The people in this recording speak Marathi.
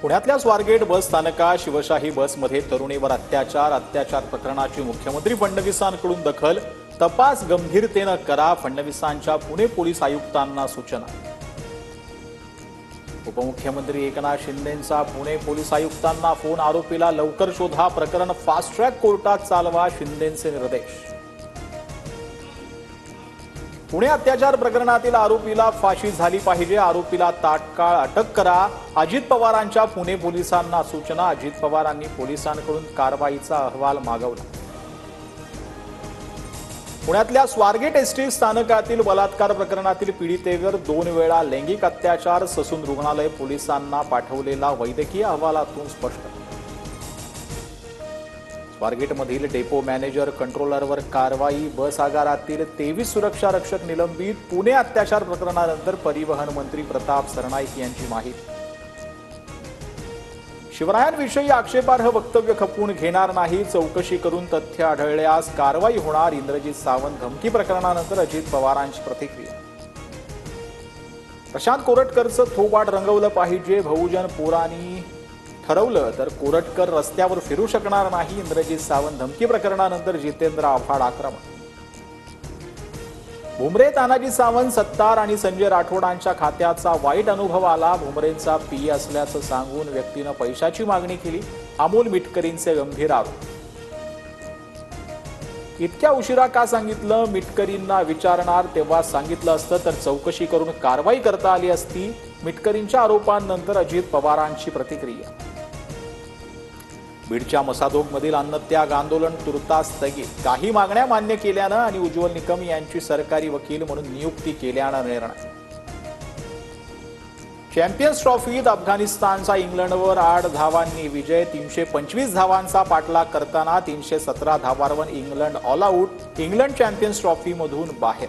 पुण्यातल्या स्वारगेट बस स्थानकात शिवशाही बसमध्ये तरुणीवर अत्याचार प्रकरणाची मुख्यमंत्री फडणवीसांकडून दखल। तपास गंभीरतेने करा, फडणवीसांच्या पुणे पोलीस आयुक्तांना सूचना। उपमुख्यमंत्री एकनाथ शिंदेंचा पुणे पोलीस आयुक्तांना फोन, आरोपीला लवकर शोधा, प्रकरण फास्ट ट्रॅक कोर्टात चालवा, शिंदेंचे निर्देश। पुणे अत्याचार प्रकरणातील आरोपीला फाशी झाली पाहिजे, आरोपीला तात्काळ अटक करा, अजित पवारांच्या पुणे पोलिसांना सूचना। अजित पवारांनी पोलिसांकडून कारवाईचा अहवाल मागवला। पुण्यातल्या स्वारगेट एसटी स्थानकातील बलात्कार प्रकरणातील पीडितेवर 2 वेळा लैंगिक अत्याचार, ससून रुग्णालय पोलिसांना पाठवलेला वैद्यकीय अहवालातून स्पष्ट। स्वारगेटमधील डेपो मॅनेजर कंट्रोलरवर कारवाई, बस आगारातील 23 सुरक्षा रक्षक निलंबित। पुणे अत्याचार प्रकरणानंतर परिवहन मंत्री प्रताप सरनाईक यांची माहिती। शिवरायांविषयी आक्षेपार्ह वक्तव्य खपवून घेणार नाही, चौकशी करून तथ्य आढळल्यास कारवाई होणार। इंद्रजित सावंत धमकी प्रकरणानंतर अजित पवारांची प्रतिक्रिया। प्रशांत कोरटकरचं थोबाड रंगवलं पाहिजे, बहुजन पोरांनी ठरवलं तर कोरटकर रस्त्यावर फिरू शकणार नाही। इंद्रजित सावंत धमकी प्रकरणानंतर जितेंद्र आव्हाड आक्रमक। भुमरे, तानाजी सावंत, सत्तार आणि संजय राठोडांच्या खात्याचा वाईट अनुभव आला। भुमरेंचा पीए असल्याचं सांगून व्यक्तीनं पैशाची मागणी केली, अमोल मिटकरींचे गंभीर आरोप। इतक्या उशिरा का सांगितलं, मिटकरींना विचारणार तेव्हा सांगितलं असतं तर चौकशी करून कारवाई करता आली असती। मिटकरींच्या आरोपांनंतर अजित पवारांची प्रतिक्रिया। बीडच्या मसादोगमधील अन्नत्याग आंदोलन तुर्तास स्थगित, काही मागण्या मान्य केल्यानं आणि उज्ज्वल निकम यांची सरकारी वकील म्हणून नियुक्ती केल्यानं निर्णय। चॅम्पियन्स ट्रॉफीत अफगाणिस्तानचा इंग्लंडवर 8 धावांनी विजय, 325 धावांचा पाठलाग करताना 317 धावांवर England all out. England champions ट्रॉफीमधून बाहेर।